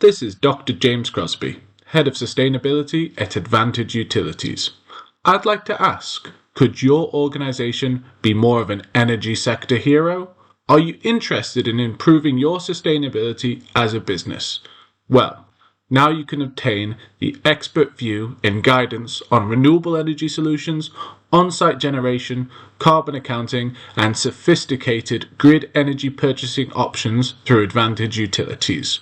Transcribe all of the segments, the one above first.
This is Dr. James Crosby, Head of Sustainability at Advantage Utilities. I'd like to ask, could your organisation be more of an energy sector hero? Are you interested in improving your sustainability as a business? Well, now you can obtain the expert view and guidance on renewable energy solutions, on-site generation, carbon accounting, and sophisticated grid energy purchasing options through Advantage Utilities.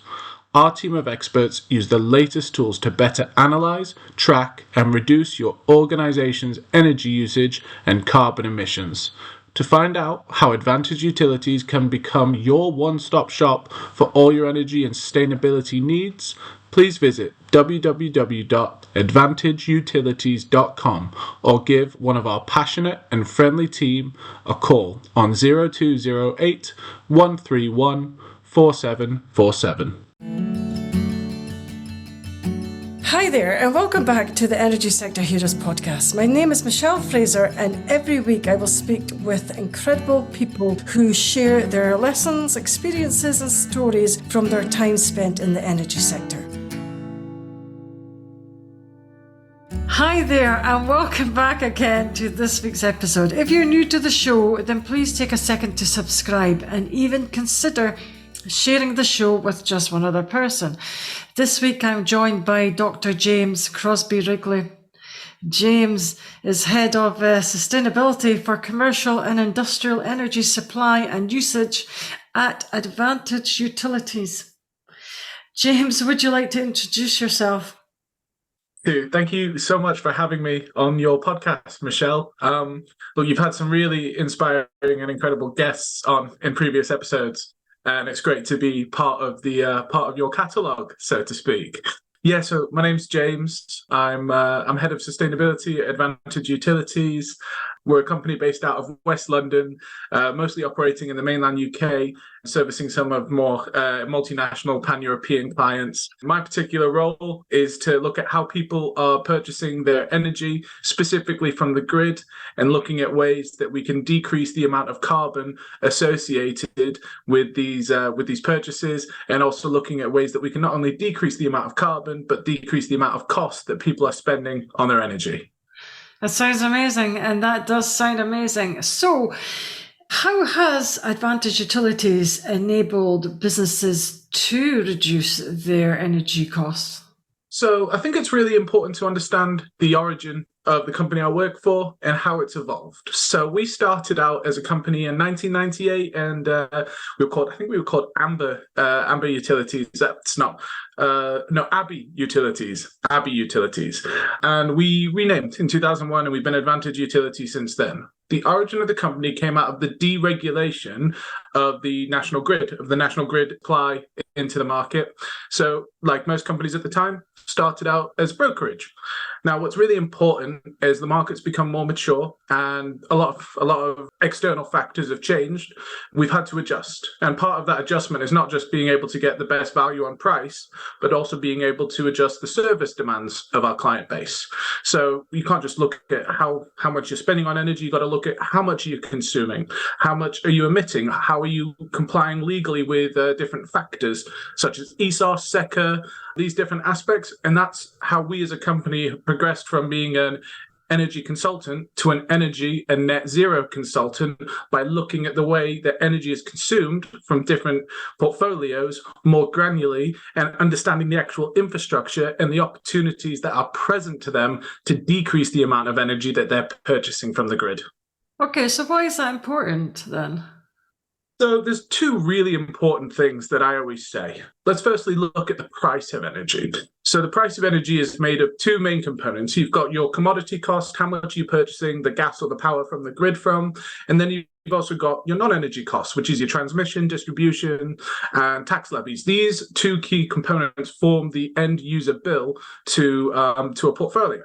Our team of experts use the latest tools to better analyze, track, and reduce your organization's energy usage and carbon emissions. To find out how Advantage Utilities can become your one-stop shop for all your energy and sustainability needs, please visit www.advantageutilities.com or give one of our passionate and friendly team a call on 0208 131 4747. Hi there, and welcome back to the Energy Sector Heroes podcast. My name is Michelle Fraser, and every week I will speak with incredible people who share their lessons, experiences, and stories from their time spent in the energy sector. Hi there, and welcome back again to this week's episode. If you're new to the show, then please take a second to subscribe and even consider sharing the show with just one other person. This week I'm joined by Dr. James Crosby Wrigley. James is Head of Sustainability for Commercial and Industrial Energy Supply and Usage at Advantage Utilities. James, would you like to introduce yourself? Thank you so much for having me on your podcast, Michelle. Look, you've had some really inspiring and incredible guests on in previous episodes. And it's great to be part of your catalogue, so to speak. Yeah, so my name's James. I'm head of sustainability at Advantage Utilities. We're a company based out of West London, mostly operating in the mainland UK, servicing some of more multinational pan-European clients. My particular role is to look at how people are purchasing their energy, specifically from the grid, and looking at ways that we can decrease the amount of carbon associated with these purchases, and also looking at ways that we can not only decrease the amount of carbon, but decrease the amount of cost that people are spending on their energy. That sounds amazing, and that does sound amazing. So, how has Advantage Utilities enabled businesses to reduce their energy costs? So I think it's really important to understand the origin of the company I work for and how it's evolved. So we started out as a company in 1998, and we were called Amber Utilities. That's not Abbey Utilities, and we renamed in 2001, and we've been Advantage Utilities since then. The origin of the company came out of the deregulation of the national grid supply into the market. So, like most companies at the time, started out as brokerage. Now, what's really important is the market's become more mature, and a lot of external factors have changed. We've had to adjust, and part of that adjustment is not just being able to get the best value on price, but also being able to adjust the service demands of our client base. So you can't just look at how much you're spending on energy. You've got to look at how much you're consuming, how much are you emitting, how are you complying legally with different factors such as ESOS, SECA, these different aspects. And that's how we as a company have progressed from being an energy consultant to an energy and net zero consultant by looking at the way that energy is consumed from different portfolios more granularly, and understanding the actual infrastructure and the opportunities that are present to them to decrease the amount of energy that they're purchasing from the grid. Okay, so why is that important then? So there's two really important things that I always say. Let's firstly look at the price of energy. So the price of energy is made of two main components. You've got your commodity cost, how much you're purchasing the gas or the power from the grid from, and then you've also got your non-energy costs, which is your transmission, distribution, and tax levies. These two key components form the end user bill to a portfolio.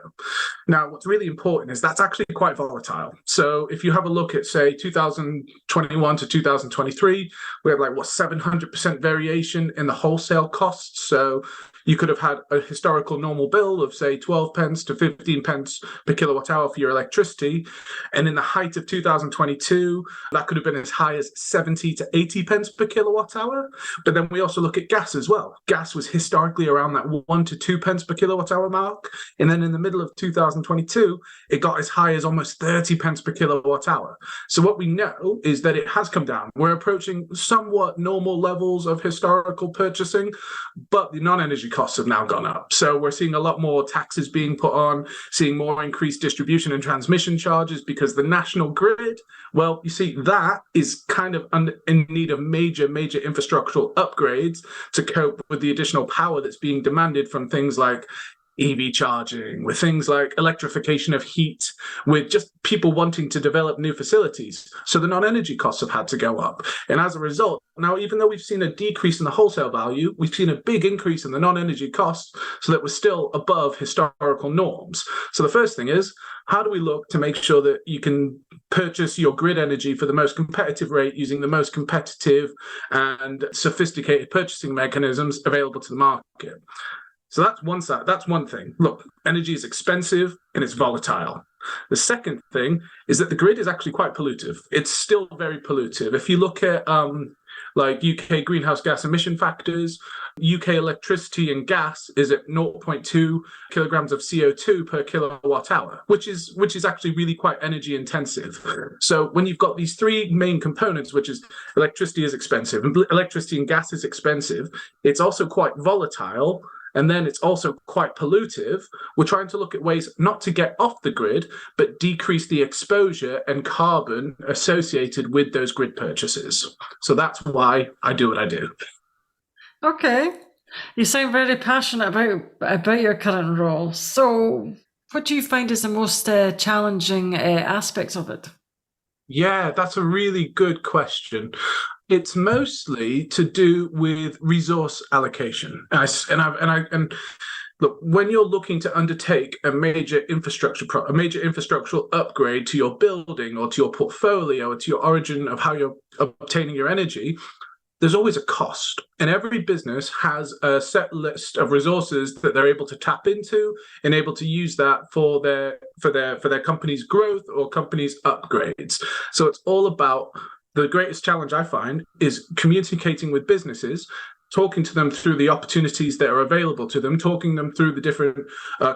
Now, what's really important is that's actually quite volatile. So if you have a look at, say, 2021 to 2023, we have 700% variation in the whole wholesale costs. So you could have had a historical normal bill of, say, 12 pence to 15 pence per kilowatt hour for your electricity. And in the height of 2022, that could have been as high as 70 to 80 pence per kilowatt hour. But then we also look at gas as well. Gas was historically around that 1 to 2 pence per kilowatt hour mark. And then in the middle of 2022, it got as high as almost 30 pence per kilowatt hour. So what we know is that it has come down. We're approaching somewhat normal levels of historical purchasing, but the non-energy costs have now gone up. So we're seeing a lot more taxes being put on, seeing more increased distribution and transmission charges because the national grid, well, you see, that is kind of in need of major infrastructural upgrades to cope with the additional power that's being demanded from things like EV charging, with things like electrification of heat, with just people wanting to develop new facilities. So the non-energy costs have had to go up. And as a result, now, even though we've seen a decrease in the wholesale value, we've seen a big increase in the non-energy costs so that we're still above historical norms. So the first thing is, how do we look to make sure that you can purchase your grid energy for the most competitive rate using the most competitive and sophisticated purchasing mechanisms available to the market? So that's one side. That's one thing. Look, energy is expensive and it's volatile. The second thing is that the grid is actually quite pollutive. It's still very pollutive. If you look at like UK greenhouse gas emission factors, UK electricity and gas is at 0.2 kilograms of CO2 per kilowatt hour, which is actually really quite energy intensive. So when you've got these three main components, which is electricity is expensive, electricity and gas is expensive, it's also quite volatile, and then it's also quite pollutive. We're trying to look at ways not to get off the grid, but decrease the exposure and carbon associated with those grid purchases. So that's why I do what I do. Okay. You sound very passionate about your current role. So what do you find is the most challenging aspects of it? Yeah, that's a really good question. It's mostly to do with resource allocation. And look, when you're looking to undertake a major infrastructural upgrade to your building or to your portfolio or to your origin of how you're obtaining your energy, there's always a cost. And every business has a set list of resources that they're able to tap into and able to use that for their company's growth or company's upgrades. So it's all about, the greatest challenge I find is communicating with businesses, talking to them through the opportunities that are available to them, talking them through the different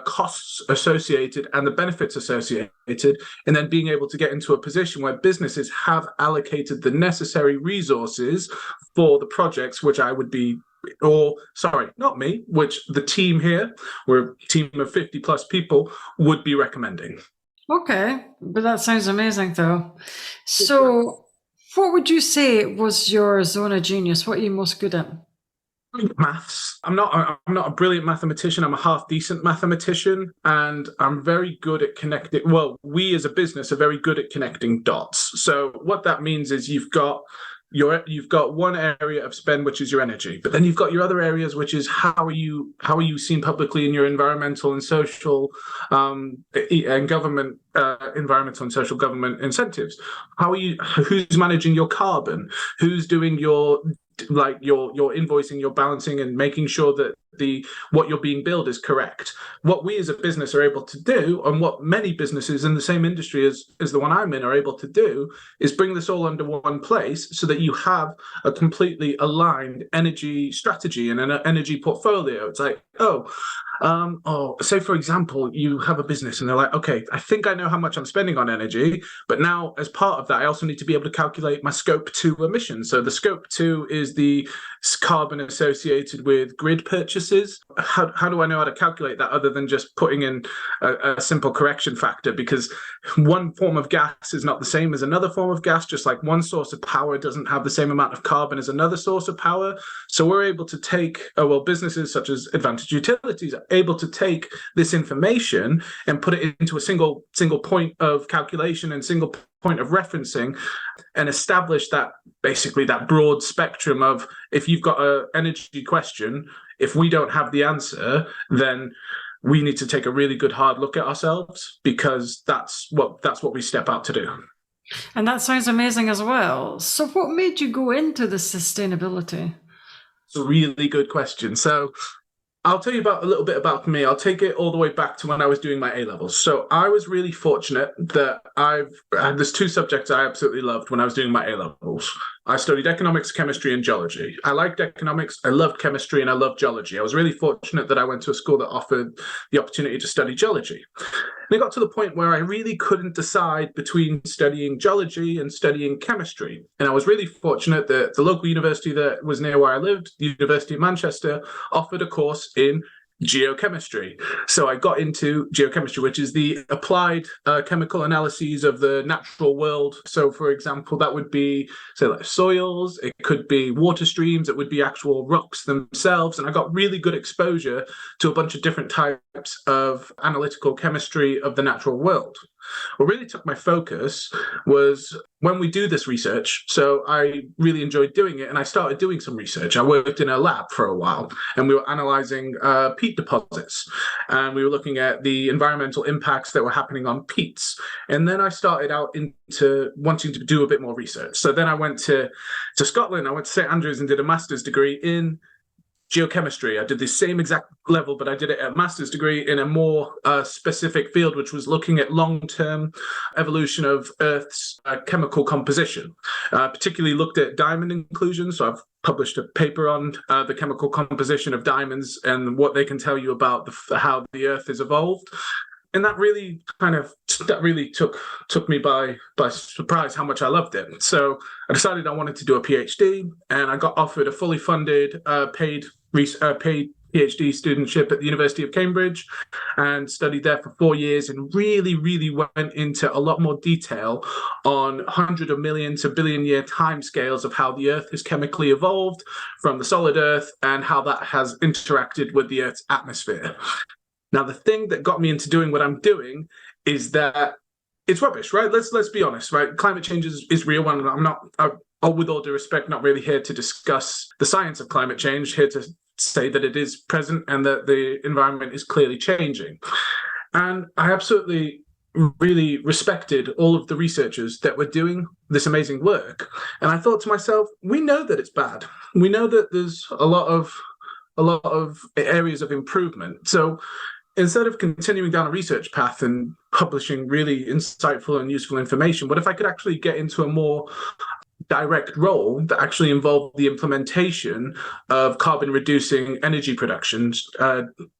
costs associated and the benefits associated, and then being able to get into a position where businesses have allocated the necessary resources for the projects which I would be, or sorry, not me, which the team here, we're a team of 50 plus people, would be recommending. Okay, but that sounds amazing though. So what would you say was your zone of genius? What are you most good at? Maths. I'm not a brilliant mathematician. I'm a half decent mathematician, and I'm very good at connecting. Well, we as a business are very good at connecting dots. So what that means is you've got one area of spend, which is your energy, but then you've got your other areas, which is how are you seen publicly in your environmental and social and government environmental and social government incentives. Who's managing your carbon? Who's doing your invoicing, your balancing, and making sure that what you're being billed is correct. What we as a business are able to do, and what many businesses in the same industry as the one I'm in are able to do, is bring this all under one place so that you have a completely aligned energy strategy and an energy portfolio. It's like, say for example, you have a business and they're like, okay, I think I know how much I'm spending on energy, but now as part of that, I also need to be able to calculate my scope 2 emissions. So the scope 2 is the carbon associated with grid purchases. How do I know how to calculate that other than just putting in a simple correction factor? Because one form of gas is not the same as another form of gas, just like one source of power doesn't have the same amount of carbon as another source of power. So we're able to take, businesses such as Advantage Utilities are able to take this information and put it into a single point of calculation and single point of referencing, and establish that broad spectrum of, if you've got an energy question, if we don't have the answer, then we need to take a really good hard look at ourselves, because that's what we step out to do. And that sounds amazing as well. So what made you go into the sustainability? It's a really good question. So I'll tell you about a little bit about me. I'll take it all the way back to when I was doing my A levels. So I was really fortunate that there's two subjects I absolutely loved when I was doing my A levels. I studied economics, chemistry, and geology. I liked economics, I loved chemistry, and I loved geology. I was really fortunate that I went to a school that offered the opportunity to study geology. And it got to the point where I really couldn't decide between studying geology and studying chemistry. And I was really fortunate that the local university that was near where I lived, the University of Manchester, offered a course in geochemistry. So I got into geochemistry, which is the applied chemical analyses of the natural world. So, for example, that would be, say, like soils, it could be water streams, it would be actual rocks themselves. And I got really good exposure to a bunch of different types of analytical chemistry of the natural world. What really took my focus was when we do this research. So I really enjoyed doing it, and I started doing some research. I worked in a lab for a while, and we were analyzing peat deposits, and we were looking at the environmental impacts that were happening on peats. And then I started out into wanting to do a bit more research. So then I went to Scotland. I went to St Andrews and did a master's degree in geochemistry. I did the same exact level, but I did it at a master's degree in a more specific field, which was looking at long-term evolution of Earth's chemical composition. Particularly looked at diamond inclusion. So I've published a paper on the chemical composition of diamonds and what they can tell you about how the Earth has evolved. And that really took me by surprise how much I loved it. So I decided I wanted to do a PhD, and I got offered a fully funded, paid PhD studentship at the University of Cambridge, and studied there for 4 years, and really, really went into a lot more detail on 100 of million to billion year timescales of how the Earth has chemically evolved from the solid Earth and how that has interacted with the Earth's atmosphere. Now, the thing that got me into doing what I'm doing is that it's rubbish, right? Let's be honest, right? Climate change is real, and I'm not, with all due respect, not really here to discuss the science of climate change, here to say that it is present and that the environment is clearly changing. And I absolutely really respected all of the researchers that were doing this amazing work. And I thought to myself, we know that it's bad. We know that there's a lot of areas of improvement. So instead of continuing down a research path and publishing really insightful and useful information, what if I could actually get into a more direct role that actually involved the implementation of carbon reducing energy production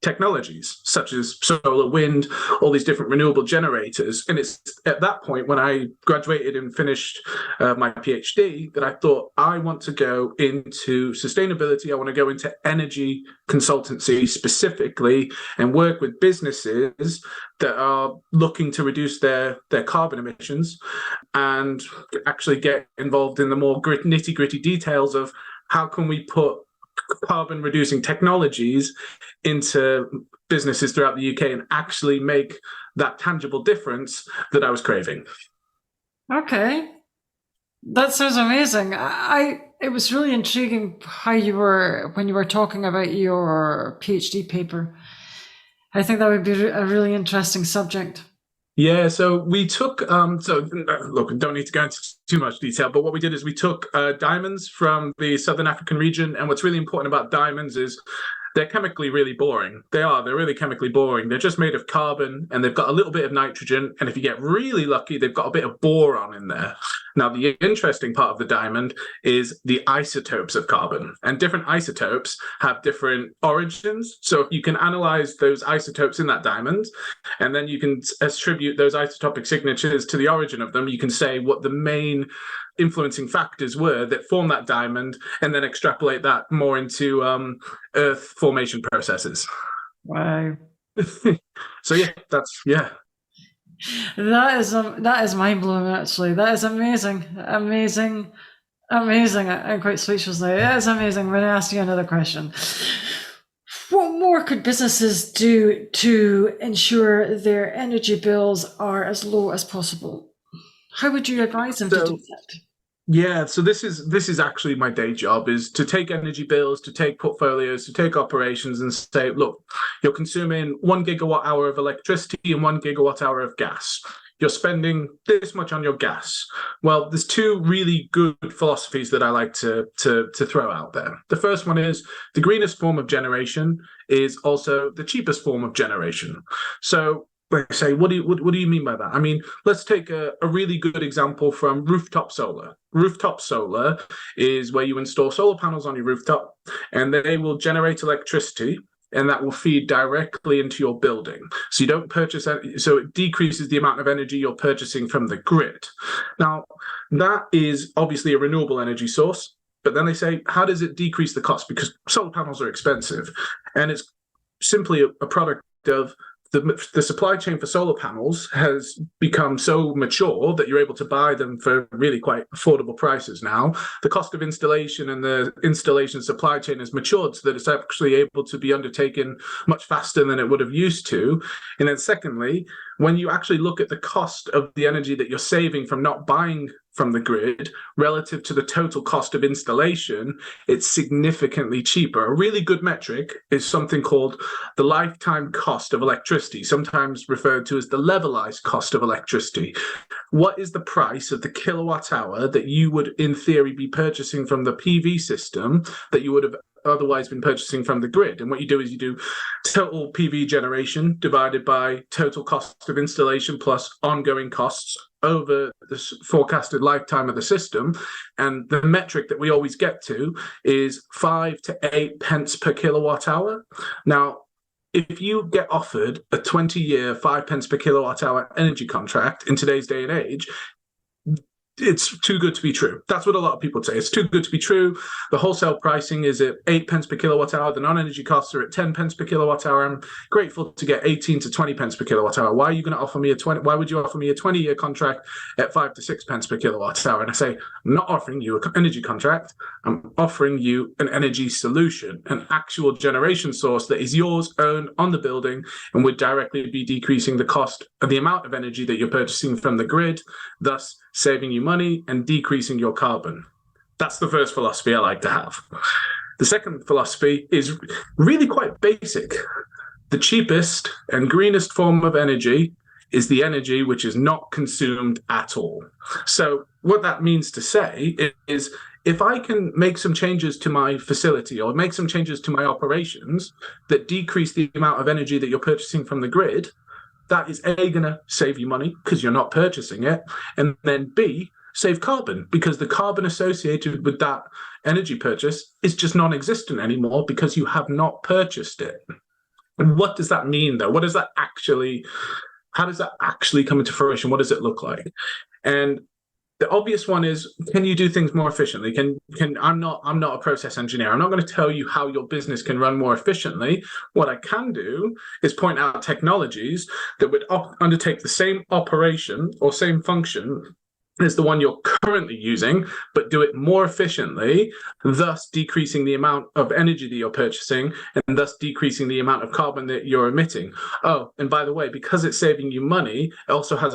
technologies such as solar, wind, all these different renewable generators. And it's at that point when I graduated and finished my PhD that I thought, I want to go into sustainability. I want to go into energy consultancy specifically and work with businesses that are looking to reduce their carbon emissions and actually get involved in the more nitty-gritty details of how can we put carbon reducing technologies into businesses throughout the UK and actually make that tangible difference that I was craving. Okay. That sounds amazing. It was really intriguing how when you were talking about your PhD paper. I think that would be a really interesting subject. Yeah, so we took, look, don't need to go into too much detail, but what we did is we took diamonds from the Southern African region. And what's really important about diamonds is they're chemically really boring. They're really chemically boring. They're just made of carbon, and they've got a little bit of nitrogen. And if you get really lucky, they've got a bit of boron in there. Now, the interesting part of the diamond is the isotopes of carbon, and different isotopes have different origins. So if you can analyze those isotopes in that diamond, and then you can attribute those isotopic signatures to the origin of them, you can say what the main influencing factors were that form that diamond, and then extrapolate that more into Earth formation processes. Wow. So yeah. That is mind blowing. Actually, that is amazing. I'm quite speechless now. That is amazing. I'm going to ask you another question. What more could businesses do to ensure their energy bills are as low as possible? How would you advise them to do that? Yeah, so this is actually my day job, is to take energy bills, to take portfolios, to take operations and say, look, you're consuming 1 gigawatt hour of electricity and 1 gigawatt hour of gas. you're spending this much on your gas. Well, there's two really good philosophies that I like to throw out there. The first one is the greenest form of generation is also the cheapest form of generation. So like say, what do you mean by that? I mean, let's take a really good example from rooftop solar. Rooftop solar is where you install solar panels on your rooftop, and they will generate electricity, and that will feed directly into your building. So you don't purchase, so it decreases the amount of energy you're purchasing from the grid. Now, that is obviously a renewable energy source, but then they say, how does it decrease the cost? Because solar panels are expensive, and it's simply a product of the supply chain for solar panels has become so mature that you're able to buy them for really quite affordable prices now. The cost of installation and the installation supply chain has matured so that it's actually able to be undertaken much faster than it would have used to. And then secondly, when you actually look at the cost of the energy that you're saving from not buying from the grid relative to the total cost of installation, it's significantly cheaper. A really good metric is something called the lifetime cost of electricity, sometimes referred to as the levelized cost of electricity. What is the price of the kilowatt hour that you would, in theory, be purchasing from the PV system that you would have otherwise been purchasing from the grid? And what you do is you do total PV generation divided by total cost of installation plus ongoing costs over the forecasted lifetime of the system. And the metric that we always get to is 5 to 8 pence per kilowatt hour. Now, if you get offered a 20-year 5 pence per kilowatt hour energy contract in today's day and age, it's too good to be true. That's what a lot of people say. It's too good to be true. The wholesale pricing is at 8 pence per kilowatt hour. The non-energy costs are at 10 pence per kilowatt hour. I'm grateful to get 18 to 20 pence per kilowatt hour. Why are you going to offer me why would you offer me a 20-year contract at 5 to 6 pence per kilowatt hour? And I say, I'm not offering you an energy contract. I'm offering you an energy solution, an actual generation source that is yours, owned on the building, and would directly be decreasing the cost of the amount of energy that you're purchasing from the grid, thus saving you money and decreasing your carbon. That's the first philosophy I like to have. The second philosophy is really quite basic. The cheapest and greenest form of energy is the energy which is not consumed at all. So what that means to say is if I can make some changes to my facility or make some changes to my operations that decrease the amount of energy that you're purchasing from the grid, that is A, going to save you money because you're not purchasing it, and then B, save carbon because the carbon associated with that energy purchase is just non-existent anymore because you have not purchased it. And what does that mean, though? How does that actually come into fruition? What does it look like? And the obvious one is, can you do things more efficiently? I'm not a process engineer. I'm not going to tell you how your business can run more efficiently. What I can do is point out technologies that would undertake the same operation or same function as the one you're currently using, but do it more efficiently, thus decreasing the amount of energy that you're purchasing and thus decreasing the amount of carbon that you're emitting. Oh, and by the way, because it's saving you money, it also has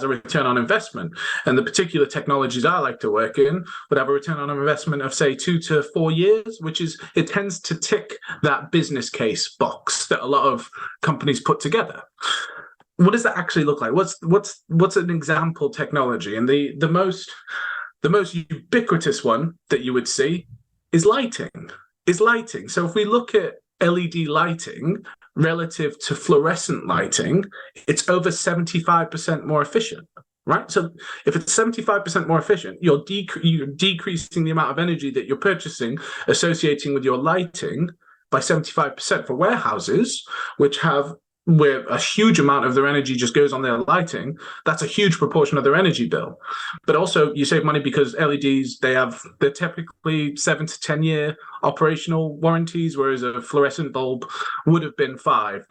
a return on investment. And the particular technologies I like to work in would have a return on investment of say 2 to 4 years, which is, it tends to tick that business case box that a lot of companies put together. What does that actually look like? What's an example technology? And the most ubiquitous one that you would see is lighting. So if we look at LED lighting relative to fluorescent lighting, it's over 75% more efficient. Right? So if it's 75% more efficient, you're decreasing the amount of energy that you're purchasing associating with your lighting by 75%. For warehouses, where a huge amount of their energy just goes on their lighting, that's a huge proportion of their energy bill. But also you save money because LEDs, they're typically 7 to 10 year operational warranties, whereas a fluorescent bulb would have been 5.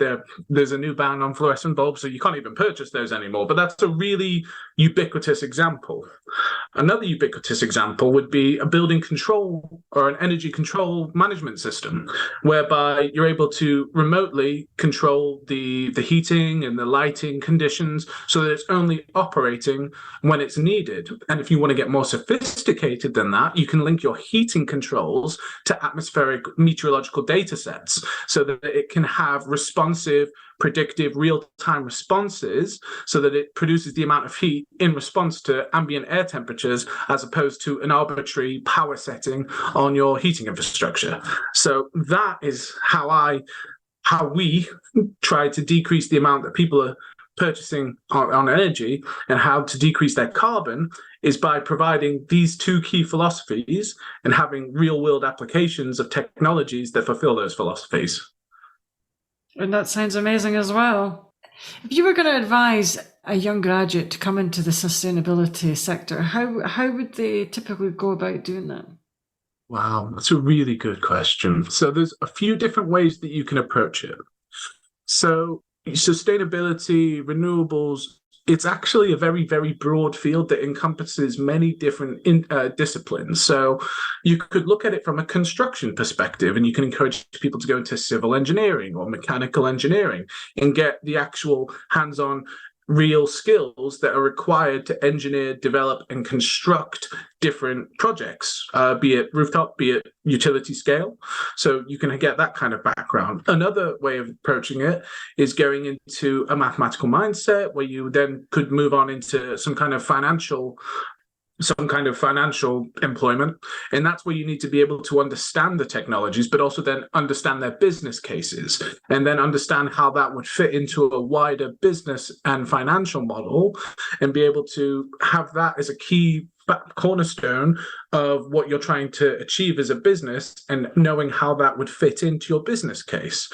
There's a new ban on fluorescent bulbs, so you can't even purchase those anymore. But that's a really ubiquitous example. Another ubiquitous example would be a building control or an energy control management system, whereby you're able to remotely control the the heating and the lighting conditions so that it's only operating when it's needed. And if you want to get more sophisticated than that, you can link your heating controls to atmospheric meteorological data sets so that it can have responsive, predictive, real-time responses so that it produces the amount of heat in response to ambient air temperatures as opposed to an arbitrary power setting on your heating infrastructure. So that is how we try to decrease the amount that people are purchasing on energy, and how to decrease their carbon is by providing these two key philosophies and having real-world applications of technologies that fulfill those philosophies. And that sounds amazing as well. If you were going to advise a young graduate to come into the sustainability sector, how would they typically go about doing that? Wow, that's a really good question. So there's a few different ways that you can approach it. So sustainability, renewables, it's actually a very, very broad field that encompasses many different disciplines. So you could look at it from a construction perspective, and you can encourage people to go into civil engineering or mechanical engineering and get the actual hands-on real skills that are required to engineer, develop, and construct different projects, be it rooftop, be it utility scale. So you can get that kind of background. Another way of approaching it is going into a mathematical mindset, where you then could move on into some kind of financial employment. And that's where you need to be able to understand the technologies, but also then understand their business cases, and then understand how that would fit into a wider business and financial model, and be able to have that as a key cornerstone of what you're trying to achieve as a business, and knowing how that would fit into your business case.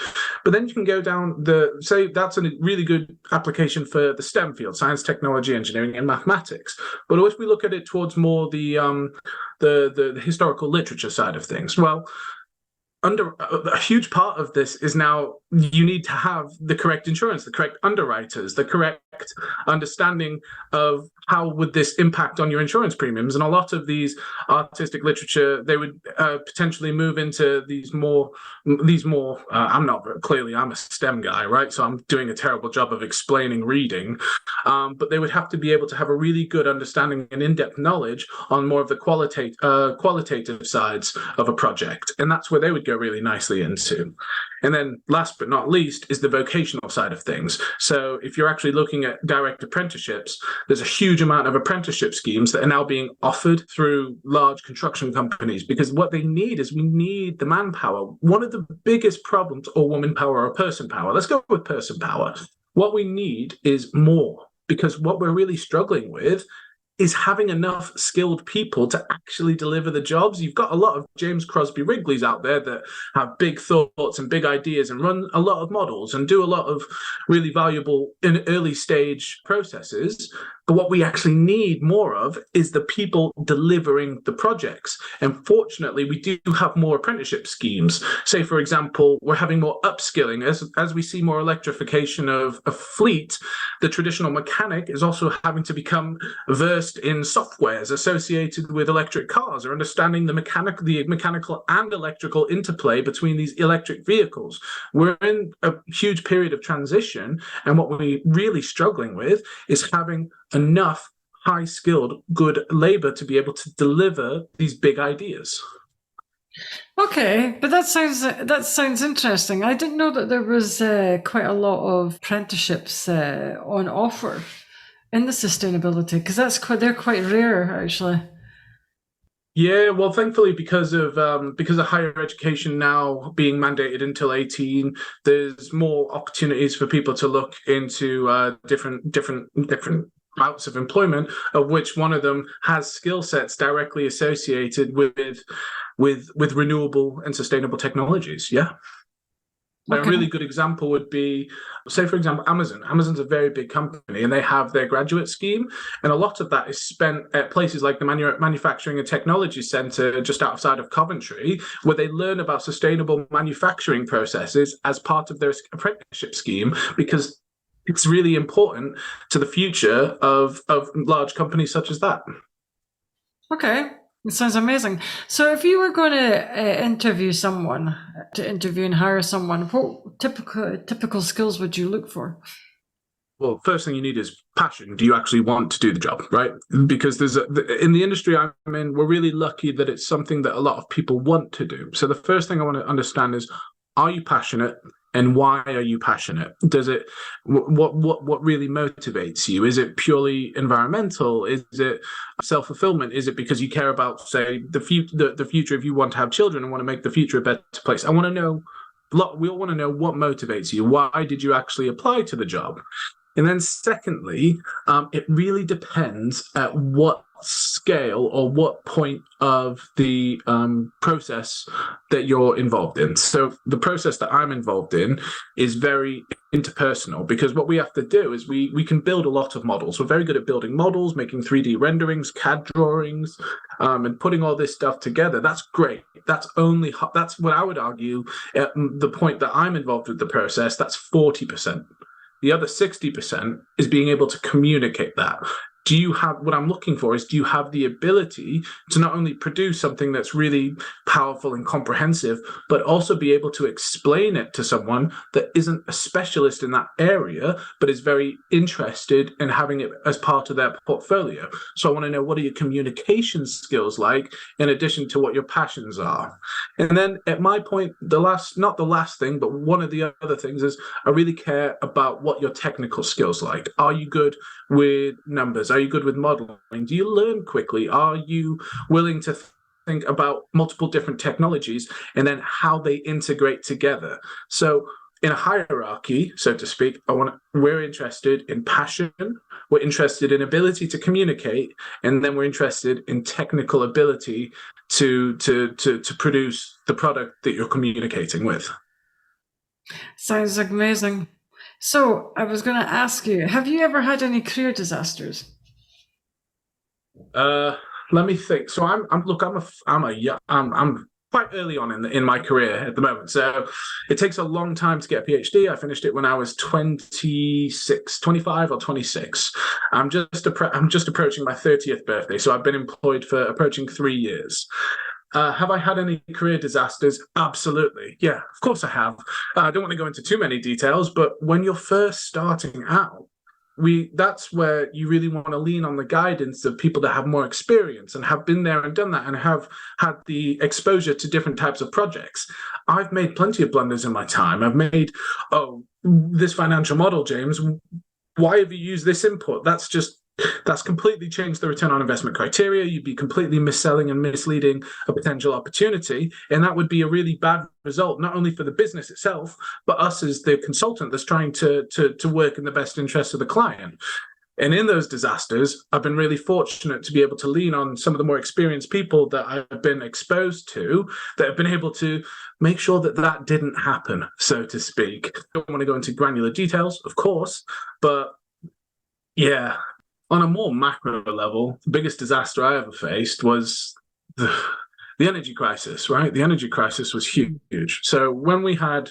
But then you can go down say that's a really good application for the STEM field: science, technology, engineering, and mathematics. But if we look at it towards more the historical literature side of things, well, under a huge part of this is now you need to have the correct insurance, the correct underwriters, the correct understanding of how would this impact on your insurance premiums. And a lot of these artistic literature, they would potentially move into these more I'm a STEM guy, right? So I'm doing a terrible job of explaining reading, but they would have to be able to have a really good understanding and in-depth knowledge on more of the qualitative sides of a project. And that's where they would go really nicely into. And then last but not least is the vocational side of things. So if you're actually looking at direct apprenticeships, there's a huge amount of apprenticeship schemes that are now being offered through large construction companies, because what they need is, we need the manpower. One of the biggest problems, or woman power or person power, let's go with person power. What we need is more, because what we're really struggling with is having enough skilled people to actually deliver the jobs. You've got a lot of James Crosby Wrigleys out there that have big thoughts and big ideas and run a lot of models and do a lot of really valuable in early stage processes. But what we actually need more of is the people delivering the projects. And fortunately, we do have more apprenticeship schemes. Say, for example, we're having more upskilling. As we see more electrification of fleet, the traditional mechanic is also having to become versed in softwares associated with electric cars, or understanding the mechanical and electrical interplay between these electric vehicles. We're in a huge period of transition, and what we're really struggling with is having enough high-skilled, good labor to be able to deliver these big ideas. Okay, but that sounds interesting. I didn't know that there was quite a lot of apprenticeships on offer in the sustainability, because they're quite rare, actually. Yeah, well, thankfully, because of higher education now being mandated until 18, there's more opportunities for people to look into different routes of employment, of which one of them has skill sets directly associated with renewable and sustainable technologies. Yeah. Okay. A really good example would be, say, for example, Amazon. Amazon's a very big company, and they have their graduate scheme, and a lot of that is spent at places like the Manufacturing and Technology Centre just outside of Coventry, where they learn about sustainable manufacturing processes as part of their apprenticeship scheme, because it's really important to the future of large companies such as that. Okay. It sounds amazing. So, if you were going to interview someone, to interview and hire someone, what typical skills would you look for? Well, first thing you need is passion. Do you actually want to do the job, right? Because in the industry I'm in, we're really lucky that it's something that a lot of people want to do. So the first thing I want to understand is, are you passionate? And why are you passionate? Does it what really motivates you? Is it purely environmental? Is it self-fulfillment? Is it because you care about, say, the future, if you want to have children and want to make the future a better place? I want to know. We all want to know what motivates you. Why did you actually apply to the job? And then secondly, it really depends at what scale or what point of the process that you're involved in. So the process that I'm involved in is very interpersonal, because what we have to do is we can build a lot of models. We're very good at building models, making 3D renderings, CAD drawings, and putting all this stuff together. That's great. That's what I would argue at the point that I'm involved with the process, that's 40%. The other 60% is being able to communicate that. What I'm looking for is, do you have the ability to not only produce something that's really powerful and comprehensive, but also be able to explain it to someone that isn't a specialist in that area, but is very interested in having it as part of their portfolio? So I want to know, what are your communication skills like, in addition to what your passions are? And then at my point, not the last thing, but one of the other things is, I really care about what your technical skills like. Are you good with numbers? Are you good with modeling? Do you learn quickly? Are you willing to think about multiple different technologies and then how they integrate together? So in a hierarchy, so to speak, we're interested in passion, we're interested in ability to communicate, and then we're interested in technical ability to produce the product that you're communicating with. Sounds amazing. So I was going to ask you, have you ever had any career disasters? Let me think. So I'm quite early on in my career at the moment. So it takes a long time to get a PhD. I finished it when I was 25 or 26. I'm just approaching my 30th birthday. So I've been employed for approaching 3 years. Have I had any career disasters? Absolutely. Yeah, of course I have. I don't want to go into too many details, but when you're first starting out, that's where you really want to lean on the guidance of people that have more experience and have been there and done that and have had the exposure to different types of projects. I've made plenty of blunders in my time. I've made, this financial model, James, why have you used this input? That's completely changed the return on investment criteria. You'd be completely misselling and misleading a potential opportunity. And that would be a really bad result, not only for the business itself, but us as the consultant that's trying to work in the best interest of the client. And in those disasters, I've been really fortunate to be able to lean on some of the more experienced people that I've been exposed to, that have been able to make sure that didn't happen, so to speak. I don't want to go into granular details, of course, but yeah. On a more macro level, the biggest disaster I ever faced was the energy crisis, right? The energy crisis was huge. So when we had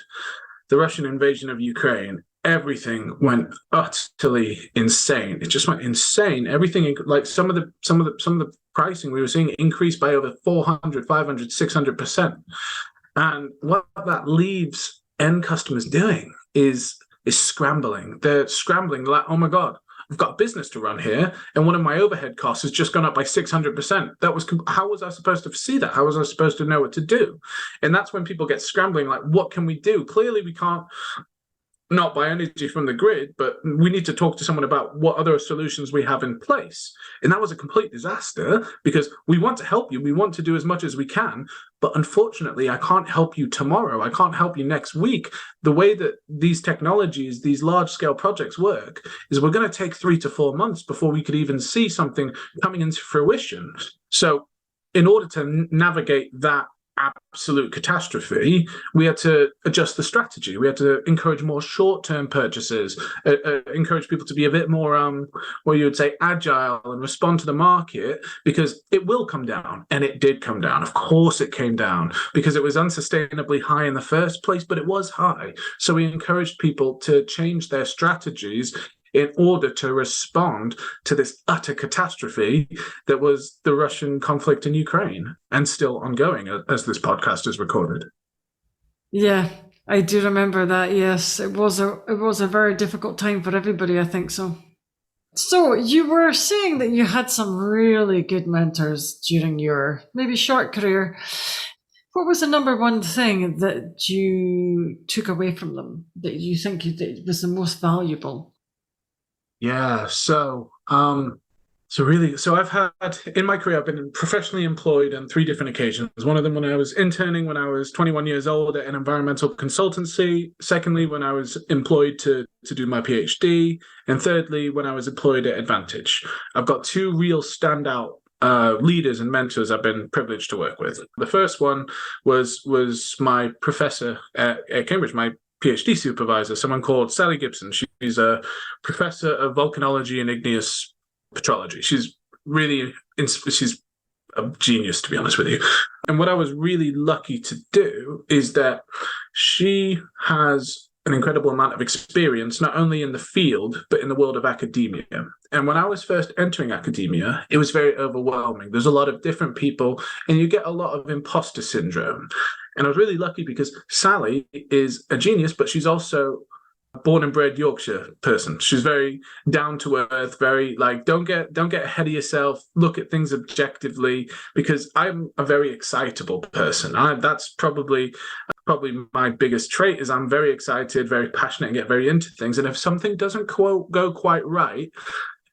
the Russian invasion of Ukraine, everything went utterly insane. It just went insane. Everything, like some of the pricing we were seeing increased by over 400, 500, 600%. And what that leaves end customers doing is scrambling. They're scrambling like, oh my God, I've got a business to run here, and one of my overhead costs has just gone up by 600%. How was I supposed to see that? How was I supposed to know what to do? And that's when people get scrambling, like, what can we do? Clearly, we can't not buy energy from the grid, but we need to talk to someone about what other solutions we have in place. And that was a complete disaster, because we want to help you. We want to do as much as we can. But unfortunately, I can't help you tomorrow. I can't help you next week. The way that these technologies, these large scale projects work, is we're going to take 3 to 4 months before we could even see something coming into fruition. So in order to navigate that absolute catastrophe, we had to adjust the strategy. We had to encourage more short-term purchases, encourage people to be a bit more, what you would say, agile and respond to the market, because it will come down. And it did come down. Of course it came down, because it was unsustainably high in the first place, but it was high. So we encouraged people to change their strategies in order to respond to this utter catastrophe that was the Russian conflict in Ukraine, and still ongoing as this podcast is recorded. Yeah, I do remember that. Yes, it was a very difficult time for everybody, I think so. So you were saying that you had some really good mentors during your maybe short career. What was the number one thing that you took away from them that you think that was the most valuable? Yeah, so I've had in my career, I've been professionally employed on 3 different occasions. One of them when I was interning when I was 21 years old at an environmental consultancy. Secondly, when I was employed to do my PhD. And thirdly, when I was employed at Advantage. I've got 2 real standout leaders and mentors I've been privileged to work with. The first one was my professor at Cambridge, my PhD supervisor, someone called Sally Gibson. She's a professor of volcanology and igneous petrology. She's a genius, to be honest with you. And what I was really lucky to do is that she has an incredible amount of experience, not only in the field, but in the world of academia. And when I was first entering academia, it was very overwhelming. There's a lot of different people, and you get a lot of imposter syndrome. And I was really lucky because Sally is a genius, but she's also a born and bred Yorkshire person. She's very down to earth, very like, don't get ahead of yourself, look at things objectively, because I'm a very excitable person. That's probably my biggest trait is I'm very excited, very passionate, and get very into things. And if something doesn't go quite right,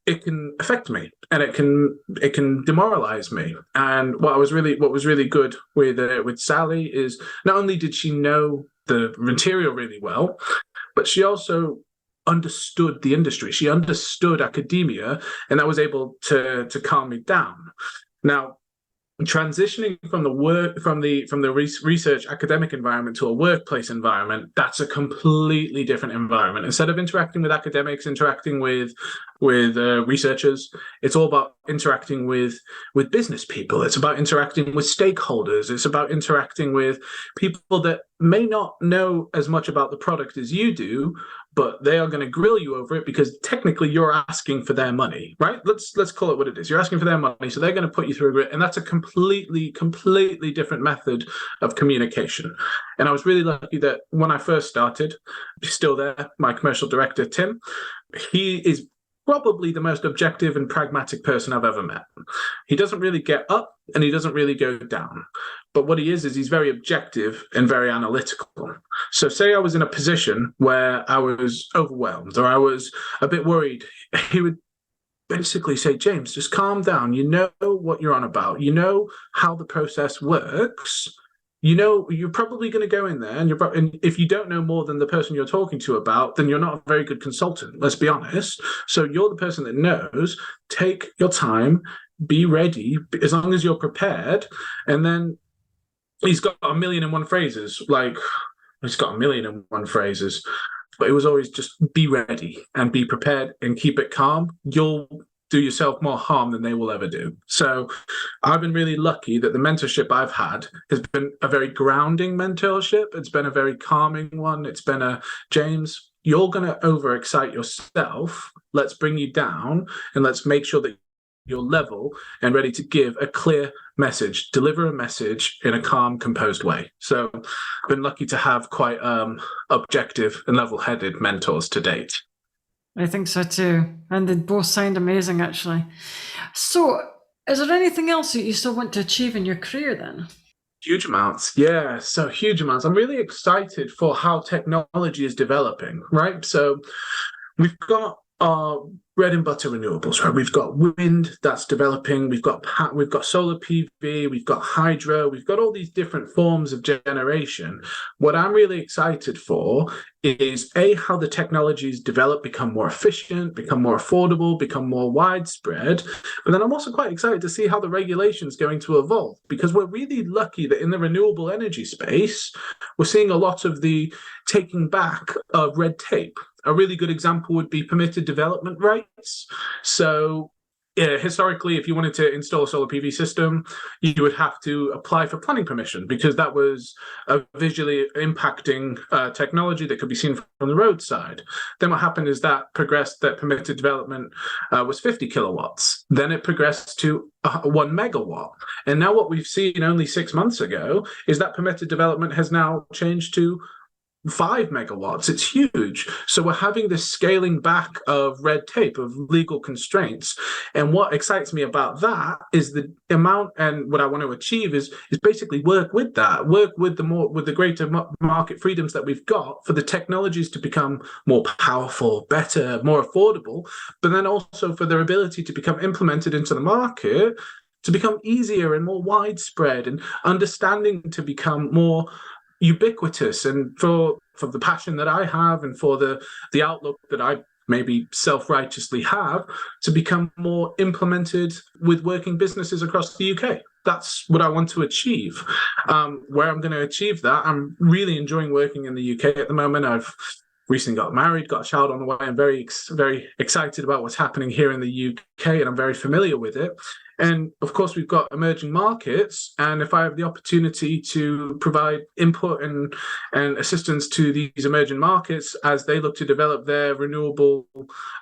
it can affect me and it can demoralize me. And what was really good with Sally is not only did she know the material really well, but she also understood the industry. She understood academia, and that was able to calm me down. Now, transitioning from the research academic environment to a workplace environment, that's a completely different environment. Instead of interacting with academics, interacting with researchers, it's all about interacting with business people. It's about interacting with stakeholders. It's about interacting with people that may not know as much about the product as you do, but they are going to grill you over it because technically you're asking for their money, right? Let's call it what it is. You're asking for their money, so they're going to put you through a grid, and that's a completely different method of communication. And I was really lucky that when I first started, he's still there, my commercial director, Tim, he is probably the most objective and pragmatic person I've ever met. He doesn't really get up and he doesn't really go down. But what he is he's very objective and very analytical. So say I was in a position where I was overwhelmed or I was a bit worried, he would basically say, James, just calm down. You know what you're on about. You know how the process works. You know, you're probably going to go in there and if you don't know more than the person you're talking to about, then you're not a very good consultant, let's be honest. So you're the person that knows. Take your time, be ready, as long as you're prepared. And then he's got 1,000,001 phrases, but it was always just be ready and be prepared and keep it calm. You'll do yourself more harm than they will ever do. So I've been really lucky that the mentorship I've had has been a very grounding mentorship. It's been a very calming one. It's been a, James, you're going to overexcite yourself. Let's bring you down and let's make sure that you're level and ready to give a clear message, deliver a message in a calm, composed way. So I've been lucky to have quite objective and level-headed mentors to date. I think so too. And they both sound amazing, actually. So is there anything else that you still want to achieve in your career then? Huge amounts. Yeah, so huge amounts. I'm really excited for how technology is developing, right? So we've got our bread and butter renewables, right? We've got wind that's developing. We've got solar PV. We've got hydro. We've got all these different forms of generation. What I'm really excited for is how the technologies develop, become more efficient, become more affordable, become more widespread. But then I'm also quite excited to see how the regulation is going to evolve, because we're really lucky that in the renewable energy space, we're seeing a lot of the taking back of red tape. A really good example would be permitted development rights. So Historically, if you wanted to install a solar PV system, you would have to apply for planning permission because that was a visually impacting technology that could be seen from the roadside. Then what happened is that progressed, that permitted development was 50 kilowatts. Then it progressed to 1 megawatt. And now what we've seen only 6 months ago is that permitted development has now changed to 5 megawatts. It's huge. So we're having this scaling back of red tape, of legal constraints. And what excites me about that is the amount, and what I want to achieve is basically work with that, work with the greater market freedoms that we've got for the technologies to become more powerful, better, more affordable, but then also for their ability to become implemented into the market, to become easier and more widespread, and understanding to become more ubiquitous. And for the passion that I have, and for the outlook that I maybe self-righteously have, to become more implemented with working businesses across the UK. That's what I want to achieve. Where I'm going to achieve that, I'm really enjoying working in the UK at the moment. I've recently got married, got a child on the way. I'm very, very excited about what's happening here in the UK, and I'm very familiar with it. And of course, we've got emerging markets. And if I have the opportunity to provide input and assistance to these emerging markets as they look to develop their renewable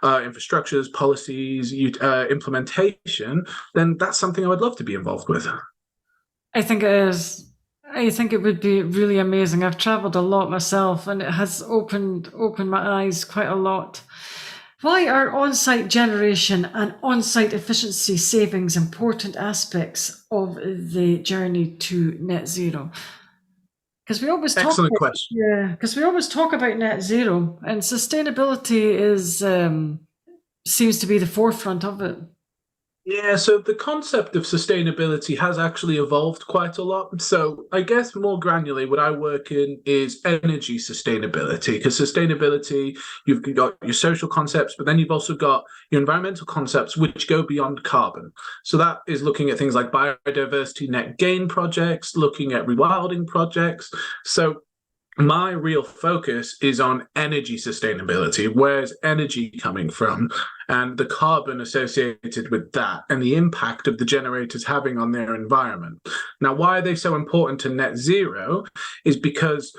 infrastructures, policies, implementation, then that's something I would love to be involved with. I think it is. I think it would be really amazing. I've traveled a lot myself, and it has opened my eyes quite a lot. Why are on-site generation and on-site efficiency savings important aspects of the journey to net zero? Because we always Excellent question. Yeah, because we always talk about net zero, and sustainability is seems to be the forefront of it. Yeah, so the concept of sustainability has actually evolved quite a lot. So I guess more granularly, what I work in is energy sustainability, because sustainability, you've got your social concepts, but then you've also got your environmental concepts, which go beyond carbon. So that is looking at things like biodiversity net gain projects, looking at rewilding projects. So my real focus is on energy sustainability. Where's energy coming from? And the carbon associated with that, and the impact of the generators having on their environment. Now, why are they so important to net zero is because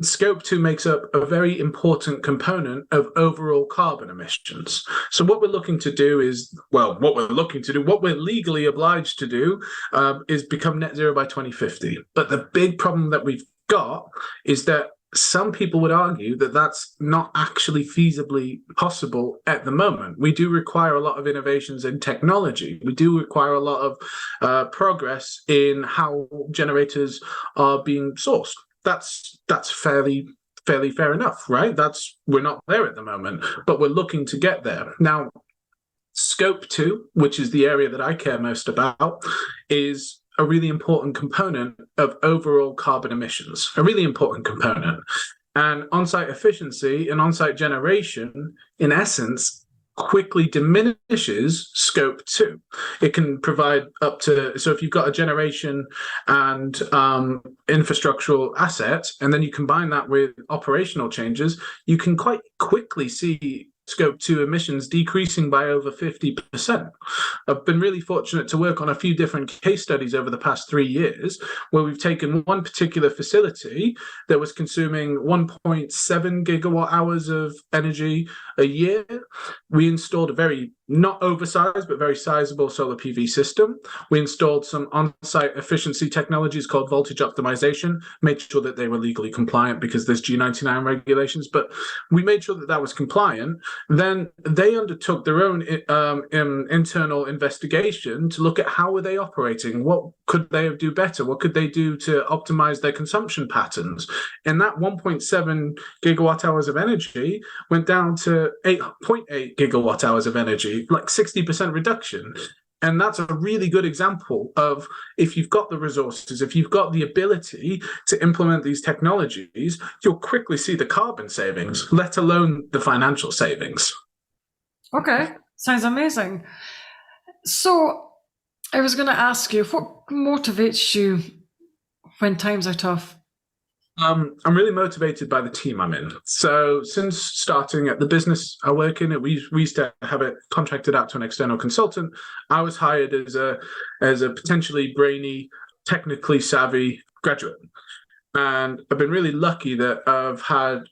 Scope 2 makes up a very important component of overall carbon emissions. So what we're looking to do is, what we're legally obliged to do is become net zero by 2050. But the big problem that we've got is that some people would argue that that's not actually feasibly possible at the moment. We do require a lot of innovations in technology. We do require a lot of progress in how generators are being sourced. That's fairly fair enough, right? We're not there at the moment, but we're looking to get there. Now, Scope 2, which is the area that I care most about, is a really important component of overall carbon emissions, a really important component. And on-site efficiency and on-site generation, in essence, quickly diminishes Scope 2. It can provide so if you've got a generation and infrastructural asset, and then you combine that with operational changes, you can quite quickly see Scope 2 emissions decreasing by over 50%. I've been really fortunate to work on a few different case studies over the past 3 years where we've taken one particular facility that was consuming 1.7 gigawatt hours of energy a year. We installed a very not oversized, but very sizable solar PV system. We installed some on-site efficiency technologies called voltage optimization, made sure that they were legally compliant because there's G99 regulations, but we made sure that that was compliant. Then they undertook their own internal investigation to look at how were they operating, what could they do better, what could they do to optimize their consumption patterns. And that 1.7 gigawatt hours of energy went down to 8.8 gigawatt hours of energy, like 60% reduction. And that's a really good example of, if you've got the resources, if you've got the ability to implement these technologies, you'll quickly see the carbon savings, let alone the financial savings. Okay, sounds amazing. So I was going to ask you, what motivates you when times are tough? I'm really motivated by the team I'm in. So since starting at the business I work in, we used to have it contracted out to an external consultant. I was hired as a potentially brainy, technically savvy graduate, and I've been really lucky that I've had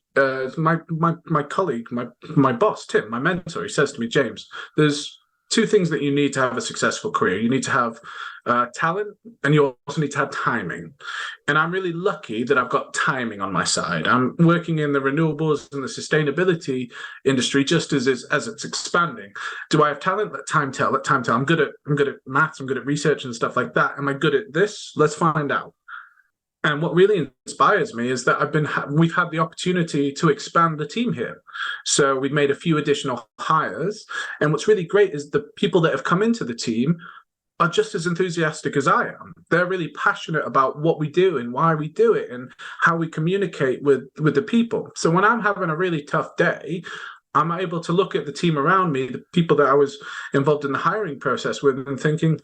my colleague, my boss, Tim, my mentor. He says to me, James, there's two things that you need to have a successful career. You need to have talent, and you also need to have timing. And I'm really lucky that I've got timing on my side. I'm working in the renewables and the sustainability industry just as it's expanding. Do I have talent? Let time tell. Let time tell. I'm good at maths. I'm good at research and stuff like that. Am I good at this? Let's find out. And what really inspires me is that we've had the opportunity to expand the team here. So we've made a few additional hires. And what's really great is the people that have come into the team are just as enthusiastic as I am. They're really passionate about what we do and why we do it and how we communicate with the people. So when I'm having a really tough day, I'm able to look at the team around me, the people that I was involved in the hiring process with, and thinking,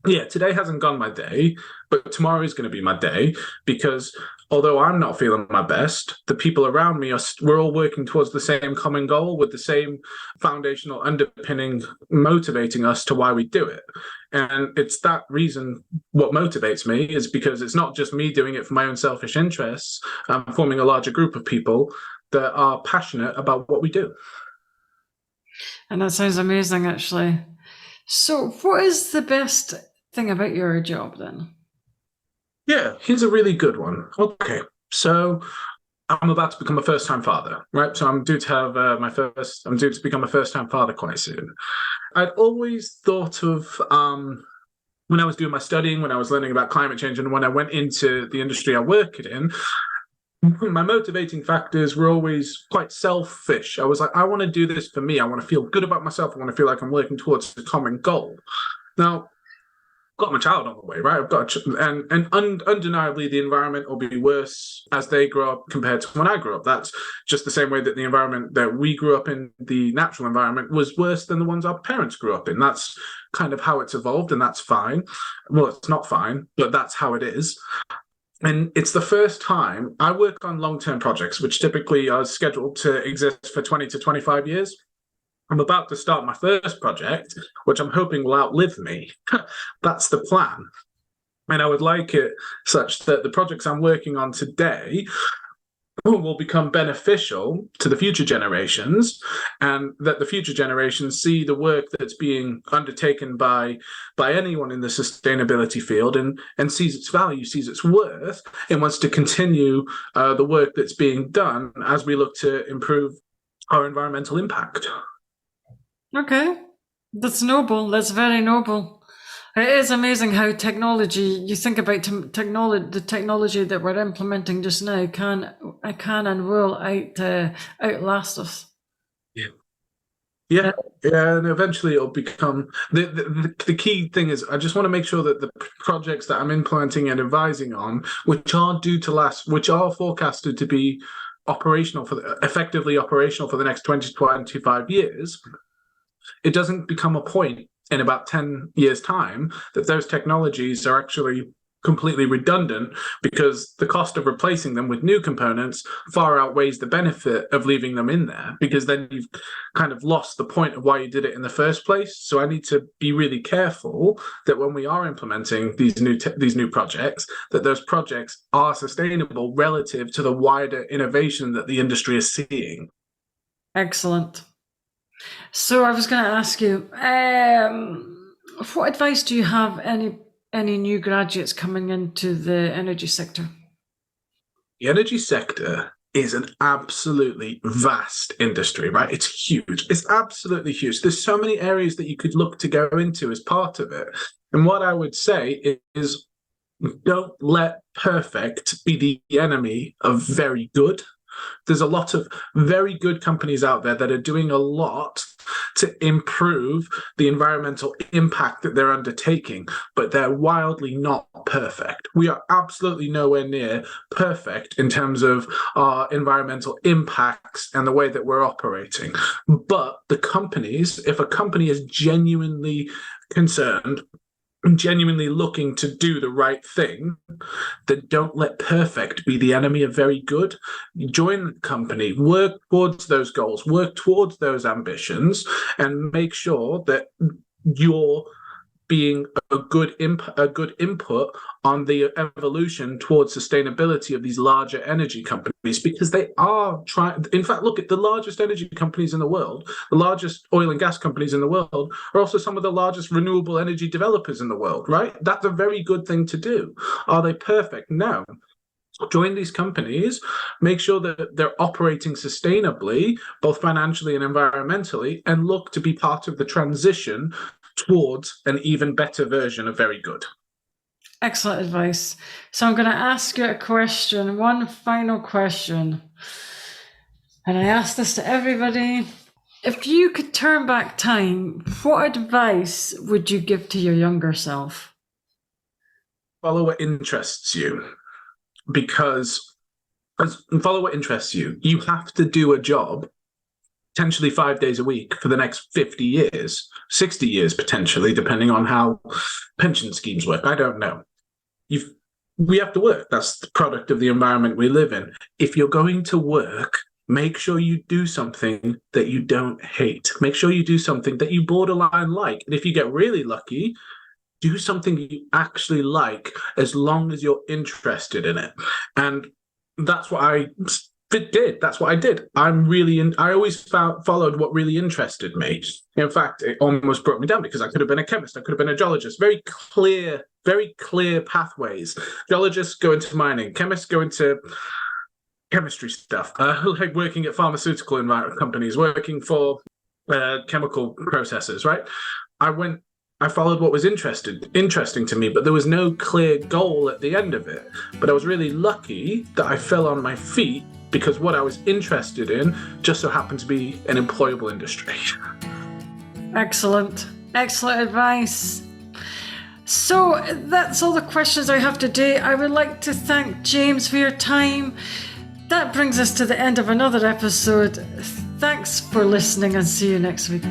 yeah, today hasn't gone my day, but tomorrow is going to be my day, because although I'm not feeling my best, the people around me we're all working towards the same common goal with the same foundational underpinning motivating us to why we do it. And it's that reason what motivates me is because it's not just me doing it for my own selfish interests. I'm forming a larger group of people that are passionate about what we do. And that sounds amazing, actually. So what is the best thing about your job then? Yeah, here's a really good one. Okay, so I'm about to become a first-time father, right? So I'm due to have I'm due to become a first-time father quite soon. I'd always thought of when I was doing my studying, when I was learning about climate change, and when I went into the industry I work in, my motivating factors were always quite selfish. I was like, I want to do this for me. I want to feel good about myself. I want to feel like I'm working towards a common goal. Now, got my child on the way, right? I've got undeniably the environment will be worse as they grow up compared to when I grew up. That's just the same way that the environment that we grew up in, the natural environment, was worse than the ones our parents grew up in. That's kind of how it's evolved, and that's fine. Well, it's not fine, but that's how it is. And it's the first time I work on long-term projects, which typically are scheduled to exist for 20 to 25 years. I'm about to start my first project, which I'm hoping will outlive me. That's the plan. And I would like it such that the projects I'm working on today will become beneficial to the future generations, and that the future generations see the work that's being undertaken by anyone in the sustainability field and sees its value, sees its worth, and wants to continue the work that's being done as we look to improve our environmental impact. Okay, that's noble. That's very noble. It is amazing how technology, you think about the technology that we're implementing just now can and will outlast us. Yeah, and eventually it'll become the key thing is I just want to make sure that the projects that I'm implementing and advising on, which are due to last, which are forecasted to be effectively operational for the next 20 to 25 years, it doesn't become a point in about 10 years' time that those technologies are actually completely redundant, because the cost of replacing them with new components far outweighs the benefit of leaving them in there, because then you've kind of lost the point of why you did it in the first place. So I need to be really careful that when we are implementing these new projects, that those projects are sustainable relative to the wider innovation that the industry is seeing. Excellent. So I was going to ask you, what advice do you have any new graduates coming into the energy sector? The energy sector is an absolutely vast industry, right? It's huge. It's absolutely huge. There's so many areas that you could look to go into as part of it. And what I would say is, don't let perfect be the enemy of very good. There's a lot of very good companies out there that are doing a lot to improve the environmental impact that they're undertaking, but they're wildly not perfect. We are absolutely nowhere near perfect in terms of our environmental impacts and the way that we're operating. But the companies, if a company is genuinely concerned genuinely looking to do the right thing, then don't let perfect be the enemy of very good. Join the company, work towards those goals, work towards those ambitions, and make sure that you're being a good input on the evolution towards sustainability of these larger energy companies, because they are trying. In fact, look at the largest energy companies in the world, the largest oil and gas companies in the world are also some of the largest renewable energy developers in the world, right? That's a very good thing to do. Are they perfect? No. Join these companies, make sure that they're operating sustainably, both financially and environmentally, and look to be part of the transition towards an even better version of very good. Excellent advice. So I'm going to ask you a question, one final question. And I ask this to everybody. If you could turn back time, what advice would you give to your younger self? Follow what interests you. Because follow what interests you. You have to do a job potentially 5 days a week for the next 50 years, 60 years potentially, depending on how pension schemes work. I don't know. We have to work. That's the product of the environment we live in. If you're going to work, make sure you do something that you don't hate. Make sure you do something that you borderline like. And if you get really lucky, do something you actually like, as long as you're interested in it. And that's what I did. That's what I did. I always followed what really interested me. In fact, it almost broke me down, because I could have been a chemist, I could have been a geologist. Very clear pathways. Geologists go into mining, chemists go into chemistry stuff, like working at pharmaceutical companies, working for chemical processors, right? I followed what was interesting to me, but there was no clear goal at the end of it. But I was really lucky that I fell on my feet, because what I was interested in just so happened to be an employable industry. Excellent advice. So that's all the questions I have today. I would like to thank James for your time. That brings us to the end of another episode. Thanks for listening, and see you next week.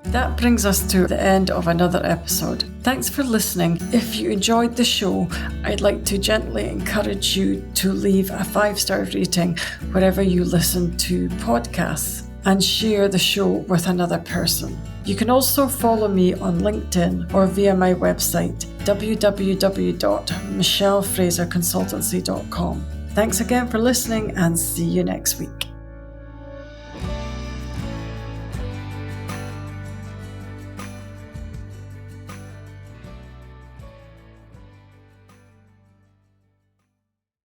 That brings us to the end of another episode. Thanks for listening. If you enjoyed the show, I'd like to gently encourage you to leave a 5-star rating wherever you listen to podcasts, and share the show with another person. You can also follow me on LinkedIn or via my website, www.michellefraserconsultancy.com. Thanks again for listening, and see you next week.